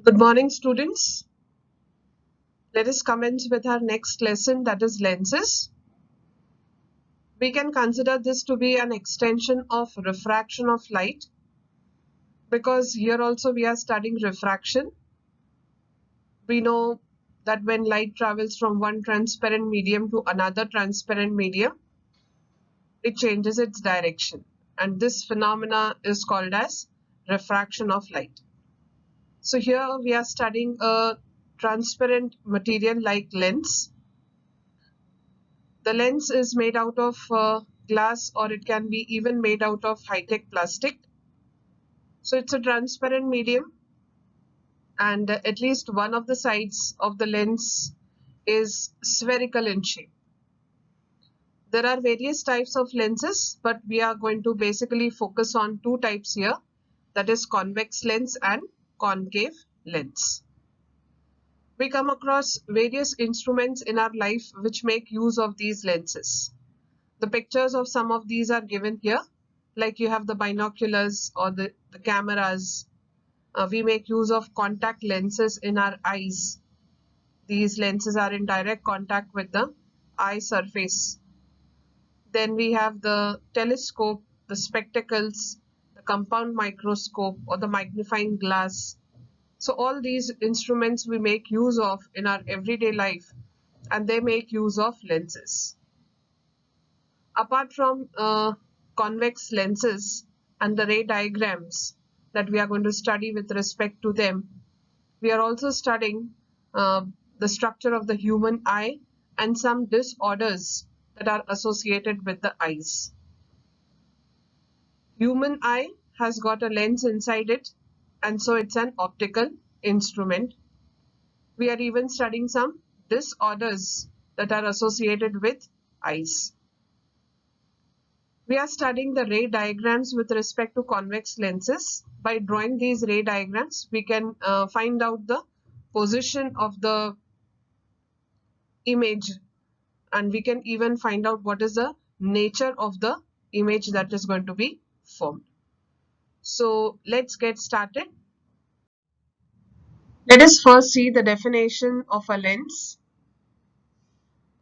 Good morning, students. Let us commence with our next lesson, that is lenses. We can consider this to be an extension of refraction of light, because here also we are studying refraction. We know that when light travels from one transparent medium to another transparent medium, it changes its direction, and this phenomena is called as refraction of light. So here we are studying a transparent material like lens. The lens is made out of glass, or it can be even made out of high-tech plastic. So it's a transparent medium, and at least one of the sides of the lens is spherical in shape. There are various types of lenses, but we are going to basically focus on two types here, that is convex lens and concave lens. We come across various instruments in our life which make use of these lenses. The pictures of some of these are given here, like you have the binoculars or the cameras. We make use of contact lenses in our eyes. These lenses are in direct contact with the eye surface. Then we have the telescope, the spectacles, the compound microscope, or the magnifying glass. So all these instruments we make use of in our everyday life, and they make use of lenses. Apart from convex lenses and the ray diagrams that we are going to study with respect to them, we are also studying the structure of the human eye and some disorders that are associated with the eyes. Human eye has got a lens inside it, and so it's an optical instrument. We are even studying some disorders that are associated with eyes. We are studying the ray diagrams with respect to convex lenses. By drawing these ray diagrams, we can find out the position of the image, and we can even find out what is the nature of the image that is going to be formed. So let's get started. Let us first see the definition of a lens.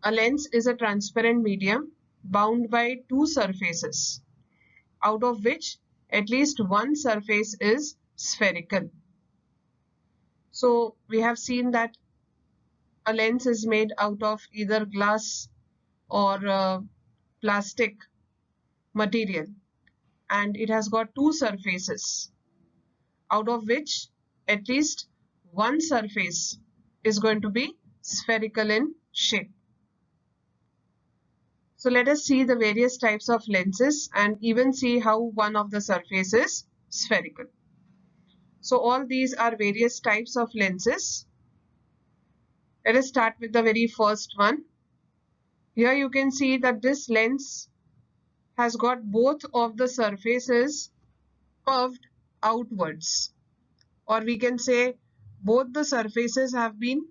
A lens is a transparent medium bound by two surfaces, out of which at least one surface is spherical. So we have seen that a lens is made out of either glass or plastic material, and it has got two surfaces, out of which at least one surface is going to be spherical in shape. So let us see the various types of lenses and even see how one of the surfaces is spherical. So all these are various types of lenses. Let us start with the very first one. Here you can see that this lens has got both of the surfaces curved outwards, or we can say both the surfaces have been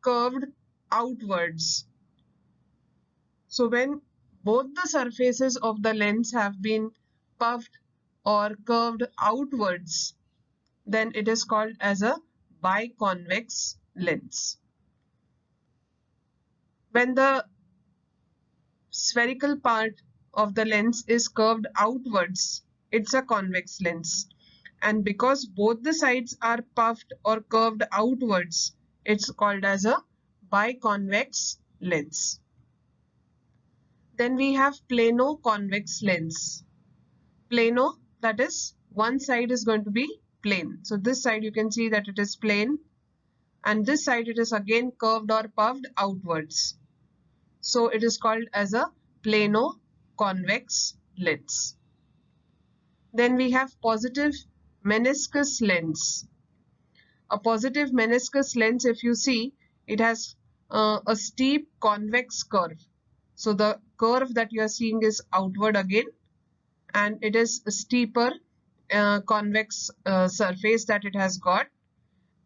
curved outwards. So when both the surfaces of the lens have been puffed or curved outwards, then it is called as a biconvex lens. When the spherical part of the lens is curved outwards, it's a convex lens. And because both the sides are puffed or curved outwards, it's called as a biconvex lens. Then we have plano-convex lens. Plano, that is, one side is going to be plane. So this side you can see that it is plane, and this side it is again curved or puffed outwards. So it is called as a plano-convex lens. Then we have positive meniscus lens. A positive meniscus lens, if you see, it has a steep convex curve. So the curve that you are seeing is outward again, and it is a steeper convex surface that it has got,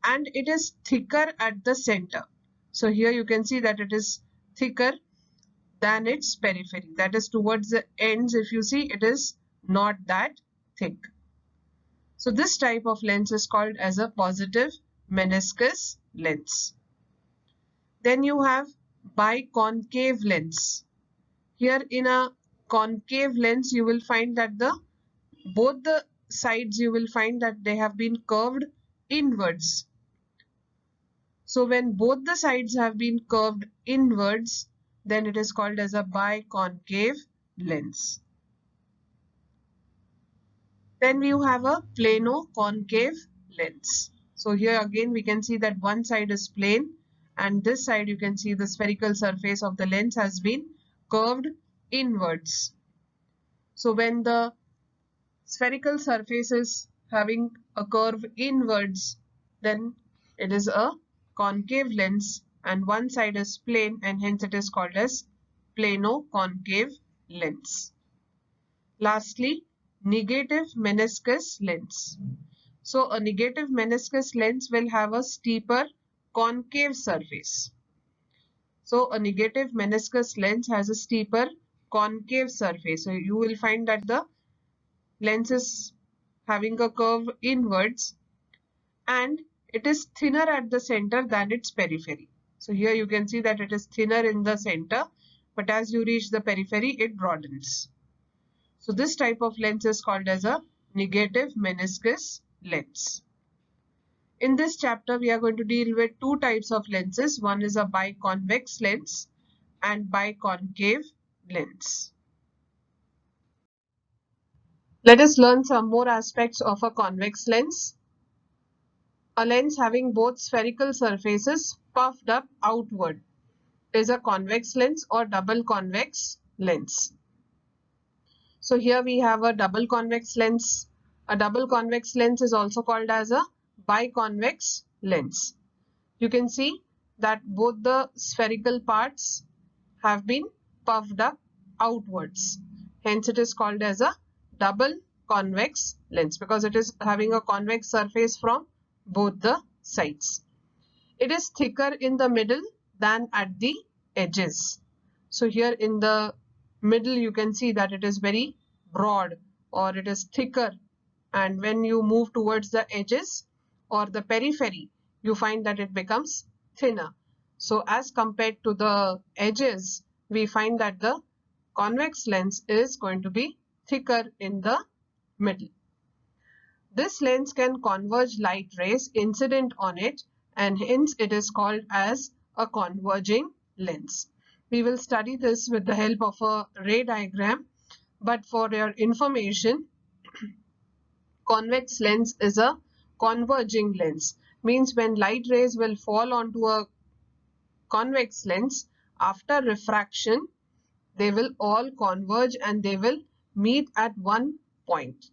and it is thicker at the center. So here you can see that it is thicker than its periphery. That is, towards the ends, if you see, it is not that thick. So this type of lens is called as a positive meniscus lens. Then you have biconcave lens. Here in a concave lens, you will find that both the sides you will find that they have been curved inwards. So when both the sides have been curved inwards, then it is called as a biconcave lens. Then you have a plano-concave lens. So here again we can see that one side is plane and this side you can see the spherical surface of the lens has been curved inwards. So when the spherical surface is having a curve inwards, then it is a concave lens and one side is plane and hence it is called as plano-concave lens. Lastly, negative meniscus lens. So a negative meniscus lens will have a steeper concave surface. So a negative meniscus lens has a steeper concave surface. So you will find that the lens is having a curve inwards and it is thinner at the center than its periphery. So here you can see that it is thinner in the center, but as you reach the periphery, it broadens. So this type of lens is called as a negative meniscus lens. In this chapter, we are going to deal with two types of lenses. One is a biconvex lens and biconcave lens. Let us learn some more aspects of a convex lens. A lens having both spherical surfaces puffed up outward is a convex lens or double convex lens. So here we have a double convex lens. A double convex lens is also called as a biconvex lens. You can see that both the spherical parts have been puffed up outwards. Hence it is called as a double convex lens because it is having a convex surface from both the sides. It is thicker in the middle than at the edges. So here in the middle you can see that it is very broad or it is thicker, and when you move towards the edges or the periphery you find that it becomes thinner. So as compared to the edges, we find that the convex lens is going to be thicker in the middle. This lens can converge light rays incident on it and hence it is called as a converging lens. We will study this with the help of a ray diagram, but for your information, convex lens is a converging lens. Means when light rays will fall onto a convex lens, after refraction, they will all converge and they will meet at one point.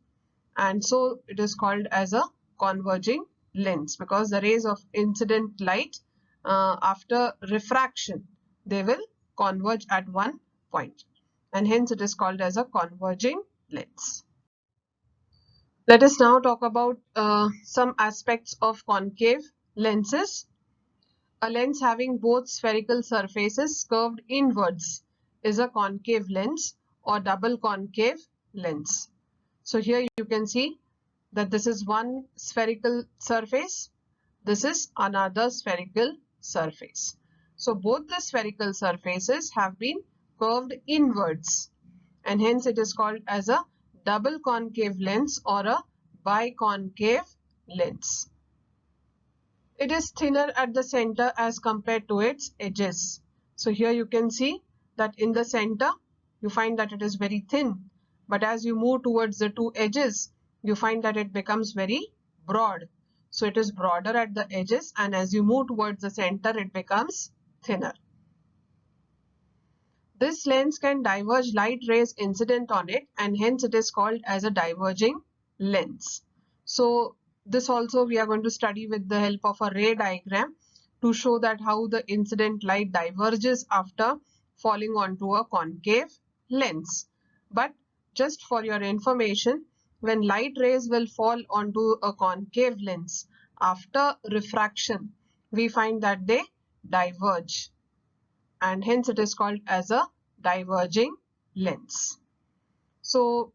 And so it is called as a converging lens because the rays of incident light after refraction, they will converge at one point. And hence it is called as a converging lens. Let us now talk about some aspects of concave lenses. A lens having both spherical surfaces curved inwards is a concave lens or double concave lens. So here you can see that this is one spherical surface, this is another spherical surface. So both the spherical surfaces have been curved inwards and hence it is called as a double concave lens or a biconcave lens. It is thinner at the center as compared to its edges. So here you can see that in the center you find that it is very thin, but as you move towards the two edges you find that it becomes very broad. So it is broader at the edges and as you move towards the center it becomes thinner. This lens can diverge light rays incident on it and hence it is called as a diverging lens. So this also we are going to study with the help of a ray diagram to show that how the incident light diverges after falling onto a concave lens. But just for your information, when light rays will fall onto a concave lens, after refraction, we find that they diverge and hence it is called as a diverging lens. So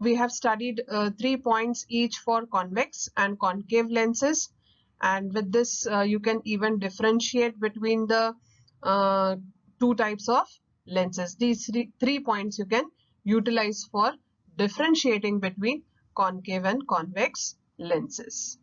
we have studied 3 points each for convex and concave lenses. And with this, you can even differentiate between the two types of lenses. These three points you can utilize for differentiating between concave and convex lenses.